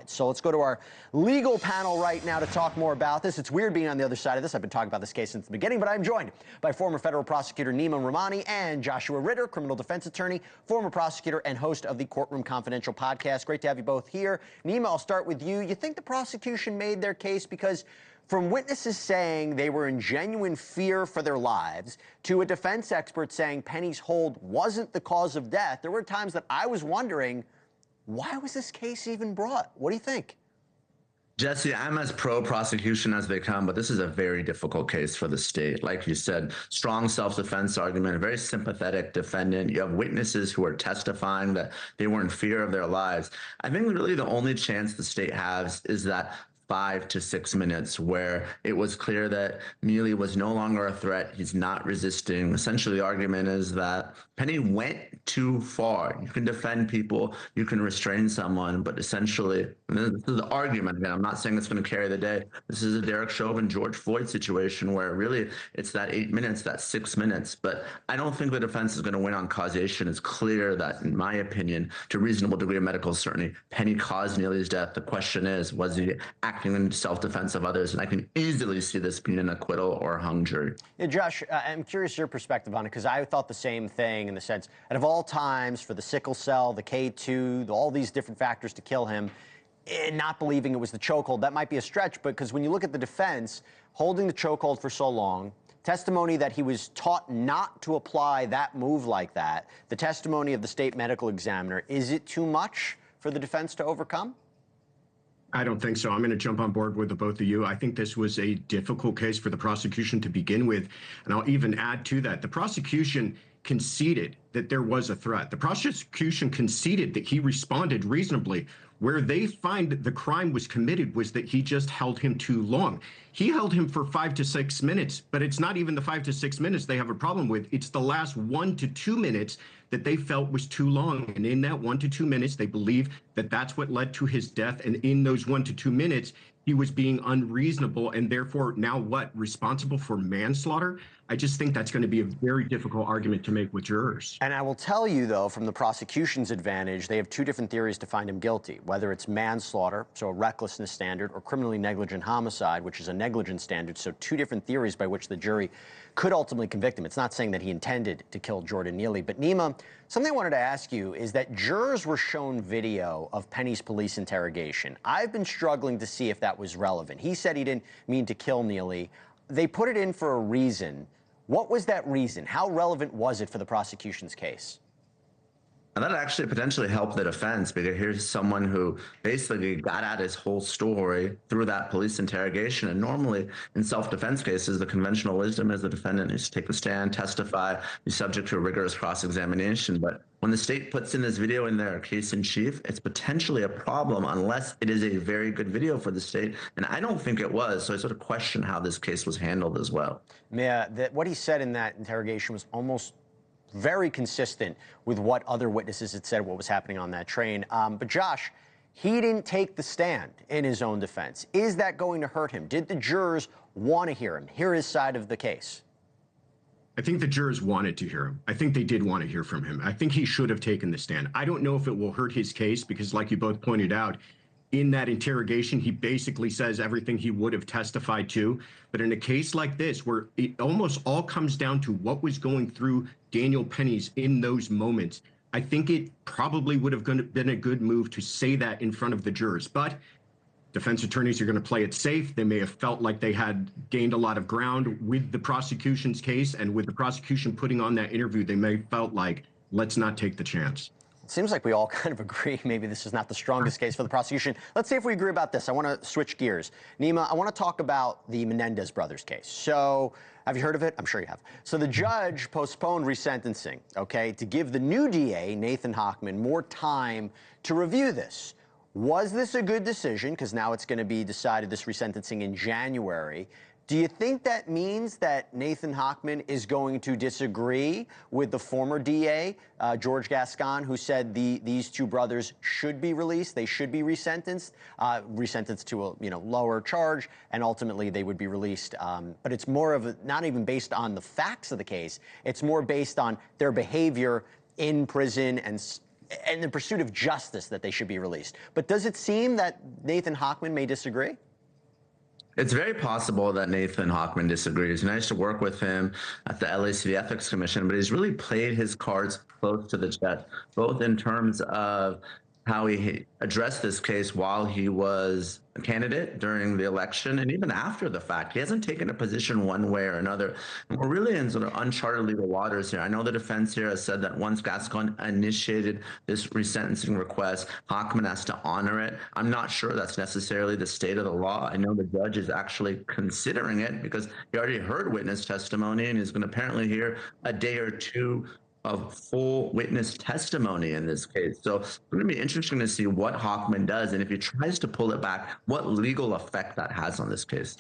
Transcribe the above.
sides. So let's go to our legal panel right now to talk more about this. It's weird being on the other side of this. I've been talking about this case since the beginning, but I'm joined by former federal prosecutor Neama Rahmani and Joshua Ritter, criminal defense attorney, former prosecutor and host of the Courtroom Confidential podcast. Great to have you both here. Neama, I'll start with you. You think the prosecution made their case because from witnesses saying they were in genuine fear for their lives to a defense expert saying Penny's hold wasn't the cause of death, there were times that I was wondering, why was this case even brought? What do you think? Jesse, I'm as pro-prosecution as they come, but this is a very difficult case for the state. Like you said, strong self-defense argument, a very sympathetic defendant. You have witnesses who are testifying that they were in fear of their lives. I think really the only chance the state has is that 5 to 6 minutes where it was clear that Neely was no longer a threat. He's not resisting. Essentially, the argument is that Penny went too far. You can defend people, you can restrain someone, but essentially, this is the argument. Again, I'm not saying it's going to carry the day. This is a Derek Chauvin, George Floyd situation where really it's that 8 minutes, that 6 minutes. But I don't think the defense is going to win on causation. It's clear that, in my opinion, to a reasonable degree of medical certainty, Penny caused Neely's death. The question is, was he acting in self-defense of others? And I can easily see this being an acquittal or a hung jury. Yeah, Josh, I'm curious your perspective on it, because I thought the same thing in the sense, out of all times for the sickle cell, the K2, all these different factors to kill him, and not believing it was the chokehold, that might be a stretch, because when you look at the defense, holding the chokehold for so long, testimony that he was taught not to apply that move like that, the testimony of the state medical examiner, is it too much for the defense to overcome? I don't think so. I'm going to jump on board with the both of you. I think this was a difficult case for the prosecution to begin with. And I'll even add to that. The prosecution conceded that there was a threat. The prosecution conceded that he responded reasonably. Where they find the crime was committed was that he just held him too long. He held him for 5 to 6 minutes, but it's not even the 5 to 6 minutes they have a problem with. It's the last 1 to 2 minutes that they felt was too long. And in that 1 to 2 minutes, they believe that that's what led to his death. And in those 1 to 2 minutes, he was being unreasonable and therefore now what? Responsible for manslaughter? I just think that's going to be a very difficult argument to make with jurors. And I will tell you, though, from the prosecution's advantage, they have two different theories to find him guilty, whether it's manslaughter, so a recklessness standard, or criminally negligent homicide, which is a negligence standard. So two different theories by which the jury could ultimately convict him. It's not saying that he intended to kill Jordan Neely. But Neama, something I wanted to ask you is that jurors were shown video of Penny's police interrogation. I've been struggling to see if that was relevant. He said he didn't mean to kill Neely. They put it in for a reason. What was that reason? How relevant was it for the prosecution's case? And that actually potentially helped the defense, because here's someone who basically got at his whole story through that police interrogation. And normally in self-defense cases, the conventional wisdom is the defendant needs to take the stand, testify, be subject to a rigorous cross-examination. But when the state puts in this video in their case in chief, it's potentially a problem unless it is a very good video for the state. And I don't think it was. So I sort of question how this case was handled as well. Yeah, what he said in that interrogation was almost very consistent with what other witnesses had said what was happening on that train. But Josh, he didn't take the stand in his own defense. Is that going to hurt him? Did the jurors want to hear him, hear his side of the case? I think the jurors wanted to hear him. I think they did want to hear from him. I think he should have taken the stand. I don't know if it will hurt his case because, like you both pointed out, in that interrogation, he basically says everything he would have testified to. But in a case like this, where it almost all comes down to what was going through Daniel Penny's in those moments, I think it probably would have been a good move to say that in front of the jurors. But defense attorneys are going to play it safe. They may have felt like they had gained a lot of ground with the prosecution's case, and with the prosecution putting on that interview, they may have felt like, let's not take the chance. It seems like we all kind of agree maybe this is not the strongest case for the prosecution. Let's see if we agree about this. I want to switch gears. Neama, I want to talk about the Menendez brothers case. So, have you heard of it? I'm sure you have. So the judge postponed resentencing, okay, to give the new DA, Nathan Hochman, more time to review this. Was this a good decision? Because now it's going to be decided, this resentencing, in January. Do you think that means that Nathan Hochman is going to disagree with the former DA, George Gascon, who said these two brothers should be released, they should be resentenced to a lower charge, and ultimately they would be released? But it's more of a, not even based on the facts of the case, it's more based on their behavior in prison and in the pursuit of justice that they should be released. But does it seem that Nathan Hochman may disagree? It's very possible that Nathan Hochman disagrees. And I used to work with him at the LACD Ethics Commission, but he's really played his cards close to the chest, both in terms of how he addressed this case while he was a candidate during the election and even after the fact. He hasn't taken a position one way or another. And we're really in sort of uncharted legal waters here. I know the defense here has said that once Gascon initiated this resentencing request, Hochman has to honor it. I'm not sure that's necessarily the state of the law. I know the judge is actually considering it because he already heard witness testimony and is going to apparently hear a day or two of full witness testimony in this case. So it's going to be interesting to see what Hochman does, and if he tries to pull it back, what legal effect that has on this case.